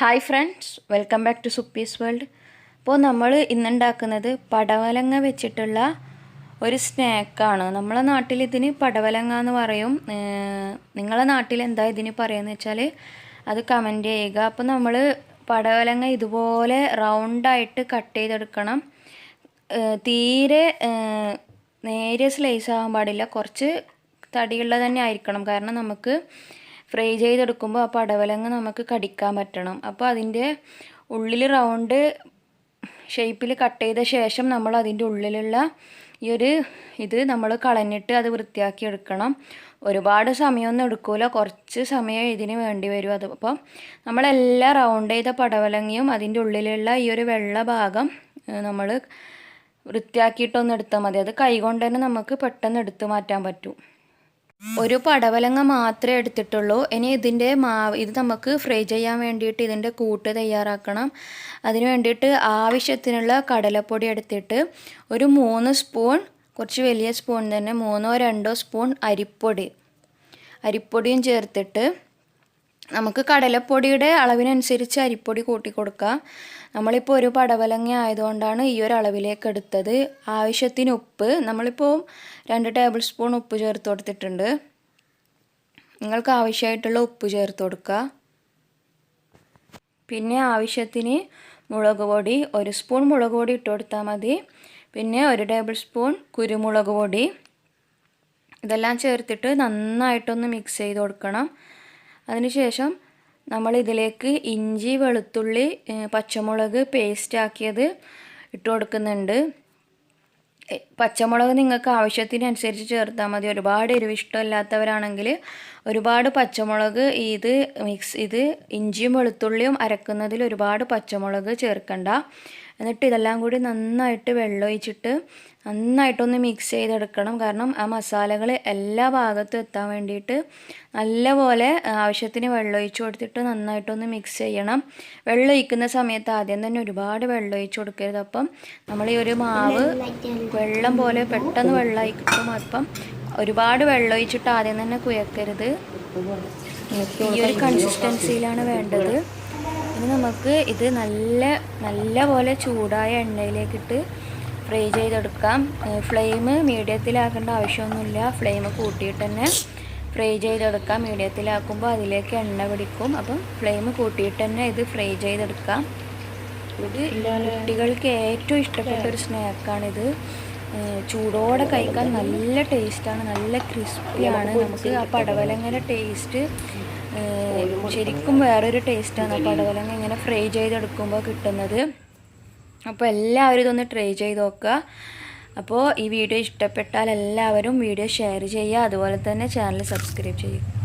Hi friends, welcome back to Suppi's world. അപ്പോൾ നമ്മൾ ഇന്നുണ്ടാക്കുന്നത് പടവലങ്ങ വെച്ചിട്ടുള്ള ഒരു സ്നാക്കാണ്. നമ്മളെ നാട്ടിൽ ഇതിന് പടവലങ്ങ എന്ന് പറയും. നിങ്ങളെ നാട്ടിൽ എന്താ ഇതിന് പറയുന്നത് വെച്ചാൽ അത് കമൻറ്റ് ചെയ്യുക. അപ്പോൾ നമ്മൾ പടവലങ്ങ ഇതുപോലെ റൗണ്ടായിട്ട് കട്ട് ചെയ്തെടുക്കണം. തീരെ നേരിയ സ്ലൈസ് ആകാൻ പാടില്ല, കുറച്ച് തടിയുള്ള തന്നെ ആയിരിക്കണം. കാരണം നമുക്ക് ഫ്രൈ ചെയ്തെടുക്കുമ്പോൾ ആ പടവലങ്ങ നമുക്ക് കടിക്കാൻ പറ്റണം. അപ്പോൾ അതിൻ്റെ ഉള്ളിൽ റൗണ്ട് ഷേപ്പിൽ കട്ട് ചെയ്ത ശേഷം നമ്മൾ അതിൻ്റെ ഉള്ളിലുള്ള ഇത് നമ്മൾ കളഞ്ഞിട്ട് അത് വൃത്തിയാക്കി എടുക്കണം. ഒരുപാട് സമയമൊന്നും എടുക്കില്ല, കുറച്ച് സമയം ഇതിന് വേണ്ടി വരും. അപ്പം നമ്മളെല്ലാം റൗണ്ട് ചെയ്ത പടവലങ്ങയും അതിൻ്റെ ഉള്ളിലുള്ള വെള്ള ഭാഗം നമ്മൾ വൃത്തിയാക്കിയിട്ടൊന്ന് എടുത്താൽ മതി. അത് കൈകൊണ്ട് തന്നെ നമുക്ക് പെട്ടെന്ന് എടുത്തു മാറ്റാൻ പറ്റും. ഒരു പടവലങ്ങ മാത്രമേ എടുത്തിട്ടുള്ളൂ. ഇനി ഇതിൻ്റെ ഇത് നമുക്ക് ഫ്രൈ ചെയ്യാൻ വേണ്ടിയിട്ട് ഇതിൻ്റെ കൂട്ട് തയ്യാറാക്കണം. അതിന് വേണ്ടിയിട്ട് ആവശ്യത്തിനുള്ള കടലപ്പൊടി എടുത്തിട്ട് ഒരു 3 സ്പൂൺ, കുറച്ച് വലിയ സ്പൂൺ തന്നെ 3-2 സ്പൂൺ അരിപ്പൊടിയും ചേർത്തിട്ട് നമുക്ക് കടലപ്പൊടിയുടെ അളവിനനുസരിച്ച് അരിപ്പൊടി കൂട്ടി കൊടുക്കാം. നമ്മളിപ്പോൾ ഒരു പടവലങ്ങ ആയതുകൊണ്ടാണ് ഈ ഒരു അളവിലേക്ക് എടുത്തത്. ആവശ്യത്തിന് ഉപ്പ്, നമ്മളിപ്പോൾ 2 ടേബിൾ സ്പൂൺ ഉപ്പ് ചേർത്ത് കൊടുത്തിട്ടുണ്ട്. നിങ്ങൾക്ക് ആവശ്യമായിട്ടുള്ള ഉപ്പ് ചേർത്ത് കൊടുക്കുക. പിന്നെ ആവശ്യത്തിന് മുളക് പൊടി, 1 സ്പൂൺ മുളക് പൊടി ഇട്ട് കൊടുത്താൽ മതി. പിന്നെ 1 ടേബിൾ സ്പൂൺ കുരുമുളക് പൊടി. ഇതെല്ലാം ചേർത്തിട്ട് നന്നായിട്ടൊന്ന് മിക്സ് ചെയ്ത് കൊടുക്കണം. അതിനുശേഷം നമ്മൾ ഇതിലേക്ക് ഇഞ്ചി, വെളുത്തുള്ളി, പച്ചമുളക് പേസ്റ്റ് ആക്കിയത് ഇട്ട് കൊടുക്കുന്നുണ്ട്. പച്ചമുളക് നിങ്ങൾക്ക് ആവശ്യത്തിനനുസരിച്ച് ചേർത്താൽ മതി. ഒരുപാട് എരിവ് ഇഷ്ടമില്ലാത്തവരാണെങ്കിൽ ഒരുപാട് പച്ചമുളക് ഇത് ഇഞ്ചിയും വെളുത്തുള്ളിയും അരക്കുന്നതിൽ ഒരുപാട് പച്ചമുളക് ചേർക്കണ്ട. എന്നിട്ട് ഇതെല്ലാം കൂടി നന്നായിട്ട് വെള്ളമൊഴിച്ചിട്ട് നന്നായിട്ടൊന്ന് മിക്സ് ചെയ്തെടുക്കണം. കാരണം ആ മസാലകൾ എല്ലാ ഭാഗത്തും എത്താൻ വേണ്ടിയിട്ട് നല്ലപോലെ ആവശ്യത്തിന് വെള്ളമൊഴിച്ച് കൊടുത്തിട്ട് നന്നായിട്ടൊന്ന് മിക്സ് ചെയ്യണം. വെള്ളം ഒഴിക്കുന്ന സമയത്ത് ആദ്യം തന്നെ ഒരുപാട് വെള്ളം ഒഴിച്ച് കൊടുക്കരുത്. അപ്പം നമ്മൾ ഈ ഒരു മാവ് വെള്ളം പോലെ പെട്ടെന്ന് വെള്ളമായി കിട്ടും. അപ്പം ഒരുപാട് വെള്ളം ഒഴിച്ചിട്ട് ആദ്യം തന്നെ കുഴക്കരുത്. ഈ ഒരു കൺസിസ്റ്റൻസിയിലാണ് വേണ്ടത്. ഇനി നമുക്ക് ഇത് നല്ല പോലെ ചൂടായ എണ്ണയിലേക്കിട്ട് ഫ്രൈ ചെയ്തെടുക്കാം. ഫ്ലെയിം മീഡിയത്തിലാക്കേണ്ട ആവശ്യമൊന്നുമില്ല. ഫ്ലെയിം കൂട്ടിയിട്ട് തന്നെ ഫ്രൈ ചെയ്തെടുക്കാം. മീഡിയത്തിലാക്കുമ്പോൾ അതിലേക്ക് എണ്ണ പിടിക്കും. അപ്പം ഫ്ലെയിം കൂട്ടിയിട്ട് തന്നെ ഇത് ഫ്രൈ ചെയ്തെടുക്കാം. ഇത് കുട്ടികൾക്ക് ഏറ്റവും ഇഷ്ടപ്പെട്ട ഒരു സ്നാക്കാണിത്. ചൂടോടെ കഴിക്കാൻ നല്ല ടേസ്റ്റാണ്, നല്ല ക്രിസ്പിയാണ്. നമുക്ക് ആ പടവലങ്ങയുടെ ടേസ്റ്റ് ശരിക്കും വേറൊരു ടേസ്റ്റാണ് ആ പടവലങ്ങ ഇങ്ങനെ ഫ്രൈ ചെയ്തെടുക്കുമ്പോൾ കിട്ടുന്നത്. അപ്പോൾ എല്ലാവരും ഇതൊന്ന് ട്രൈ ചെയ്ത് നോക്കുക. അപ്പോൾ ഈ വീഡിയോ ഇഷ്ടപ്പെട്ടാൽ എല്ലാവരും വീഡിയോ ഷെയർ ചെയ്യുക. അതുപോലെ തന്നെ ചാനൽ സബ്സ്ക്രൈബ് ചെയ്യുക.